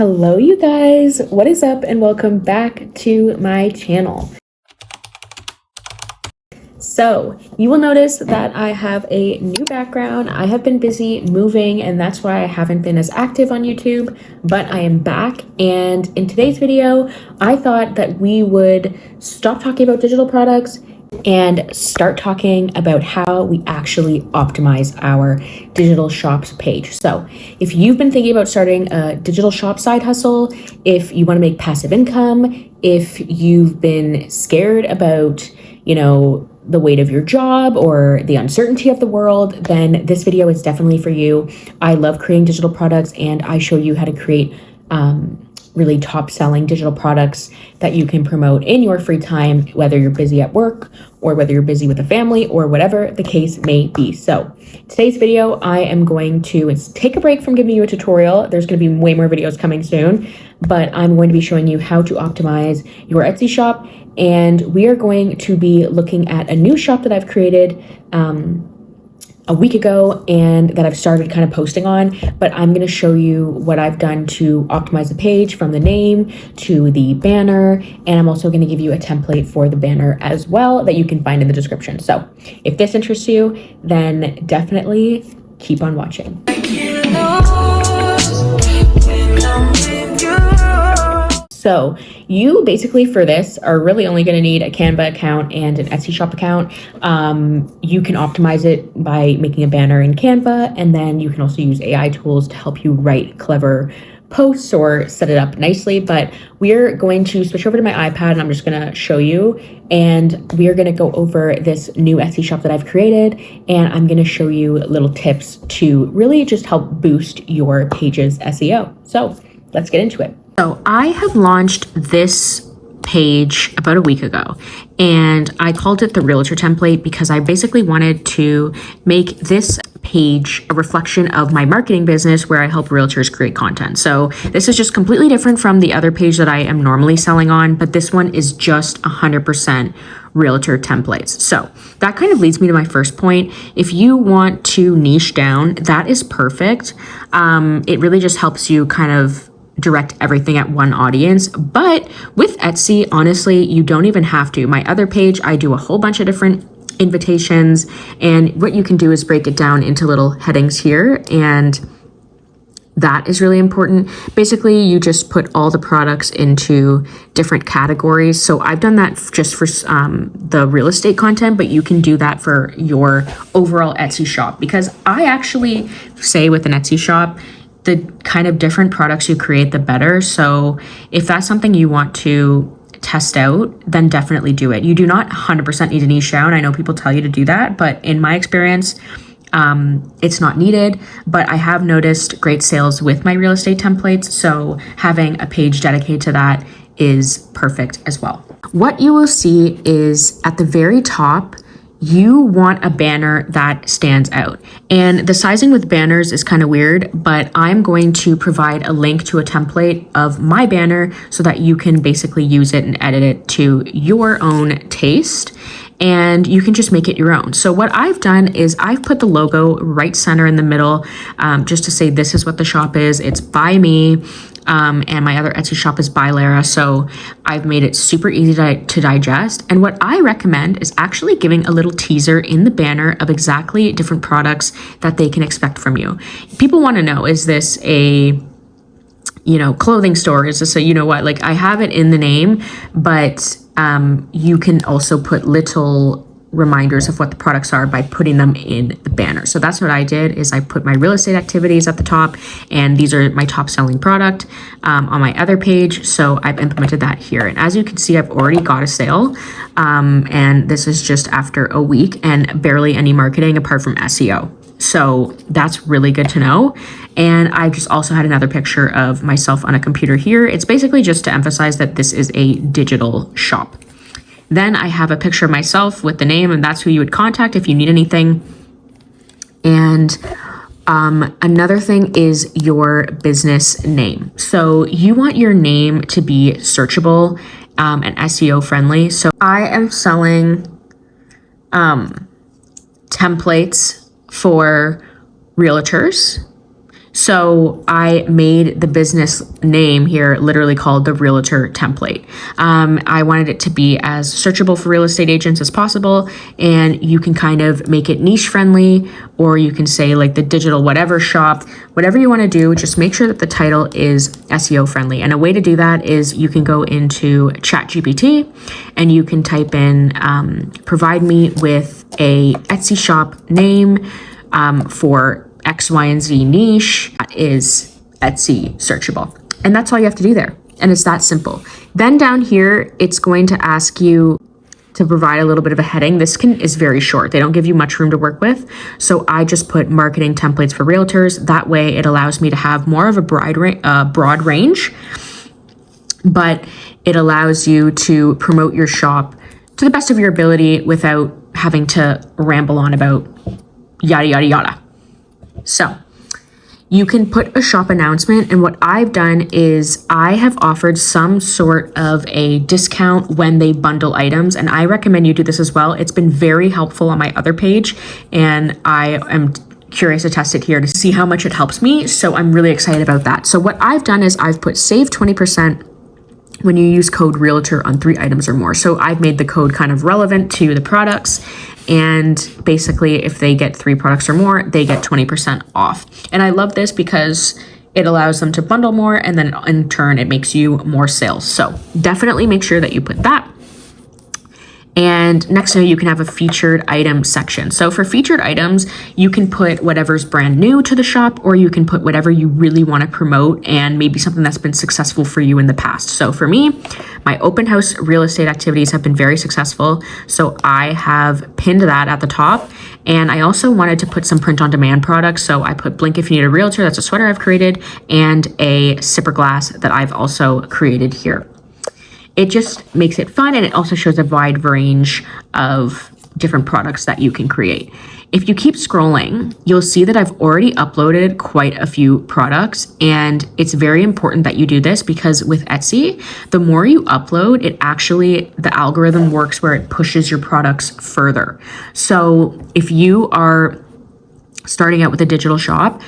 Hello you guys, what is up and welcome back to my channel. So you will notice that I have a new background. I have been busy moving and that's why I haven't been as active on YouTube, but I am back, and in today's video I thought that we would stop talking about digital products and start talking about how we actually optimize our digital shops page. So if you've been thinking about starting a digital shop side hustle, if you want to make passive income, if you've been scared about, the weight of your job or the uncertainty of the world, then this video is definitely for you. I love creating digital products and I show you how to create really top selling digital products that you can promote in your free time, whether you're busy at work or whether you're busy with a family or whatever the case may be. So today's video, I am going to take a break from giving you a tutorial. There's going to be way more videos coming soon, but I'm going to be showing you how to optimize your Etsy shop. And we are going to be looking at a new shop that I've created a week ago and that I've started kind of posting on, but I'm going to show you what I've done to optimize the page, from the name to the banner, and I'm also going to give you a template for the banner as well that you can find in the description. So if this interests you, then definitely keep on watching. So you basically for this are really only going to need a Canva account and an Etsy shop account. You can optimize it by making a banner in Canva, and then you can also use AI tools to help you write clever posts or set it up nicely. But we're going to switch over to my iPad and I'm just going to show you, and we are going to go over this new Etsy shop that I've created, and I'm going to show you little tips to really just help boost your page's SEO. So let's get into it. So I have launched this page about a week ago, and I called it the Realtor template because I basically wanted to make this page a reflection of my marketing business where I help realtors create content. So this is just completely different from the other page that I am normally selling on, but this one is just 100% realtor templates. So that kind of leads me to my first point. If you want to niche down, that is perfect. It really just helps you kind of direct everything at one audience. But with Etsy, honestly, you don't even have to. My other page, I do a whole bunch of different invitations, and what you can do is break it down into little headings here, and that is really important. Basically, you just put all the products into different categories. So I've done that just for the real estate content, but you can do that for your overall Etsy shop, because I actually say with an Etsy shop, the kind of different products you create, the better. So if that's something you want to test out, then definitely do it. You do not 100% need to niche down. I know people tell you to do that, but in my experience, it's not needed. But I have noticed great sales with my real estate templates. So having a page dedicated to that is perfect as well. What you will see is at the very top, you want a banner that stands out. And the sizing with banners is kind of weird, but I'm going to provide a link to a template of my banner so that you can basically use it and edit it to your own taste, and you can just make it your own. So what I've done is I've put the logo right center in the middle, just to say this is what the shop is. It's by me. And my other Etsy shop is by Lara. So I've made it super easy to digest. And what I recommend is actually giving a little teaser in the banner of exactly different products that they can expect from you. People want to know, is this a clothing store? Is this a, like I have it in the name, but you can also put little reminders of what the products are by putting them in the banner. So that's what I did, is I put my real estate activities at the top, and these are my top selling product on my other page. So I've implemented that here. And as you can see, I've already got a sale. And this is just after a week and barely any marketing apart from SEO. So that's really good to know. And I just also had another picture of myself on a computer here. It's basically just to emphasize that this is a digital shop. Then I have a picture of myself with the name, and that's who you would contact if you need anything. And another thing is your business name. So you want your name to be searchable and SEO friendly. So I am selling templates for realtors. So I made the business name here literally called the Realtor Template. I wanted it to be as searchable for real estate agents as possible, and you can kind of make it niche friendly, or you can say like the digital whatever shop, whatever you want to do, just make sure that the title is SEO friendly. And a way to do that is you can go into ChatGPT and you can type in, provide me with a Etsy shop name for X, Y, and Z niche that is Etsy searchable. And that's all you have to do there. And it's that simple. Then down here, it's going to ask you to provide a little bit of a heading. This is very short. They don't give you much room to work with. So I just put marketing templates for realtors. That way it allows me to have more of a broad range, but it allows you to promote your shop to the best of your ability without having to ramble on about yada, yada, yada. So you can put a shop announcement, and what I've done is I have offered some sort of a discount when they bundle items, and I recommend you do this as well. It's been very helpful on my other page, and I am curious to test it here to see how much it helps me. So I'm really excited about that. So what I've done is I've put save 20% when you use code realtor on 3 items or more. So I've made the code kind of relevant to the products. And basically, if they get 3 products or more, they get 20% off. And I love this because it allows them to bundle more, and then in turn, it makes you more sales. So definitely make sure that you put that. And next to it, you can have a featured item section. So for featured items, you can put whatever's brand new to the shop, or you can put whatever you really want to promote and maybe something that's been successful for you in the past. So for me, my open house real estate activities have been very successful. So I have pinned that at the top. And I also wanted to put some print on demand products. So I put Blink If You Need a Realtor, that's a sweater I've created, and a sipper glass that I've also created here. It just makes it fun, and it also shows a wide range of different products that you can create. If you keep scrolling, you'll see that I've already uploaded quite a few products, and it's very important that you do this because with Etsy, the more you upload, the algorithm works where it pushes your products further. So if you are starting out with a digital shop,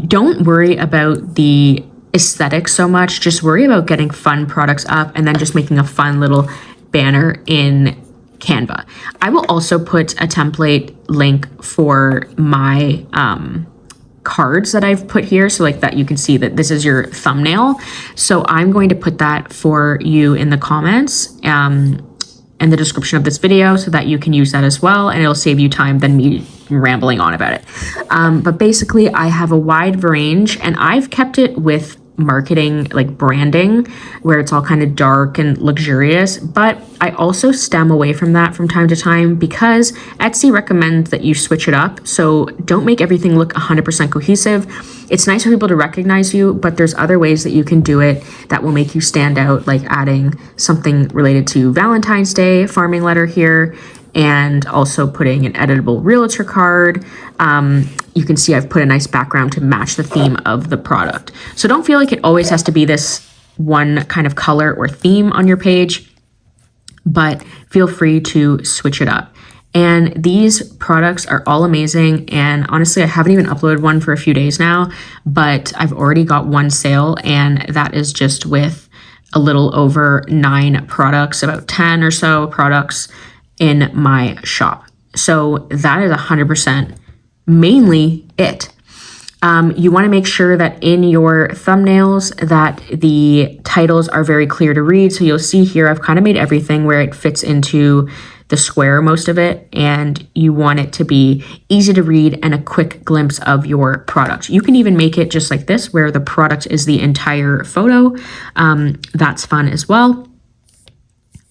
don't worry about the aesthetics so much. Just worry about getting fun products up and then just making a fun little banner in Canva. I will also put a template link for my cards that I've put here, so like that you can see that this is your thumbnail. So I'm going to put that for you in the comments and the description of this video so that you can use that as well, and it'll save you time than me rambling on about it. But basically I have a wide range, and I've kept it with marketing, like branding, where it's all kind of dark and luxurious, but I also stem away from that from time to time because Etsy recommends that you switch it up. So don't make everything look 100% cohesive. It's nice for people to recognize you, but there's other ways that you can do it that will make you stand out, like adding something related to Valentine's Day farming letter here, and also putting an editable realtor card. You can see I've put a nice background to match the theme of the product. So don't feel like it always has to be this one kind of color or theme on your page, but feel free to switch it up. And these products are all amazing. And honestly, I haven't even uploaded one for a few days now, but I've already got one sale, and that is just with a little over 9 products, about 10 or so products in my shop. So that is 100% mainly it. You want to make sure that in your thumbnails that the titles are very clear to read. So you'll see here I've kind of made everything where it fits into the square, most of it, and you want it to be easy to read and a quick glimpse of your product. You can even make it just like this where the product is the entire photo. That's fun as well.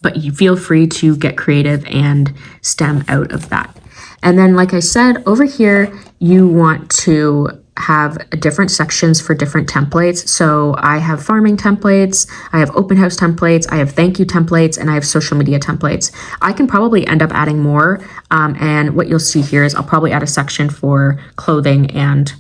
But you feel free to get creative and stem out of that. And then, like I said, over here, you want to have different sections for different templates. So I have farming templates, I have open house templates, I have thank you templates, and I have social media templates. I can probably end up adding more. And what you'll see here is I'll probably add a section for clothing and,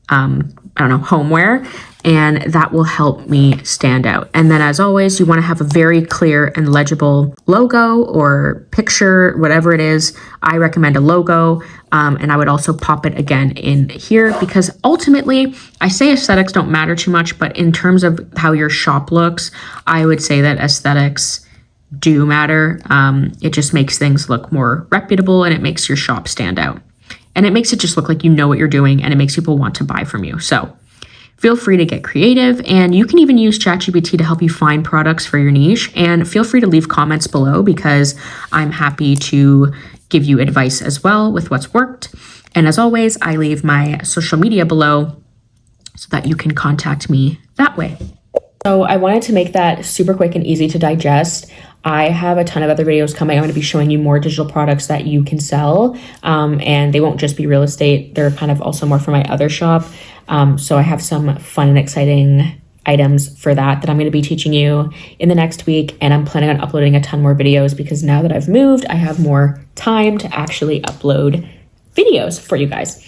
homeware. and that will help me stand out. And then as always, you want to have a very clear and legible logo or picture, whatever it is. I recommend a logo, and I would also pop it again in here, because ultimately I say aesthetics don't matter too much, but in terms of how your shop looks, I would say that aesthetics do matter. It just makes things look more reputable, and it makes your shop stand out. And it makes it just look like you know what you're doing, and it makes people want to buy from you. So feel free to get creative, and you can even use ChatGPT to help you find products for your niche. And feel free to leave comments below, because I'm happy to give you advice as well with what's worked. And as always, I leave my social media below so that you can contact me that way. So I wanted to make that super quick and easy to digest. I have a ton of other videos coming. I'm going to be showing you more digital products that you can sell, and they won't just be real estate. They're kind of also more for my other shop. So I have some fun and exciting items for that I'm going to be teaching you in the next week. And I'm planning on uploading a ton more videos, because now that I've moved, I have more time to actually upload videos for you guys.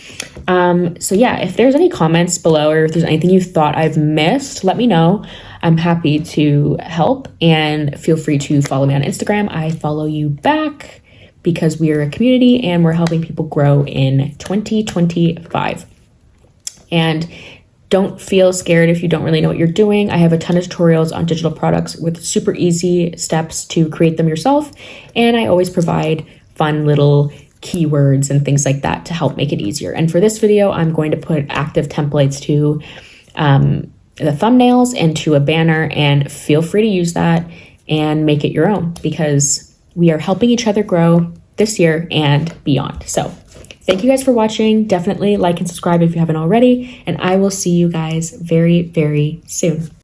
So yeah, if there's any comments below, or if there's anything you thought I've missed, let me know. I'm happy to help, and feel free to follow me on Instagram. I follow you back, because we are a community and we're helping people grow in 2025. And don't feel scared if you don't really know what you're doing. I have a ton of tutorials on digital products with super easy steps to create them yourself. And I always provide fun little keywords and things like that to help make it easier. And for this video, I'm going to put active templates to the thumbnails and to a banner, and feel free to use that and make it your own, because we are helping each other grow this year and beyond. So thank you guys for watching. Definitely like and subscribe if you haven't already, and I will see you guys very, very soon.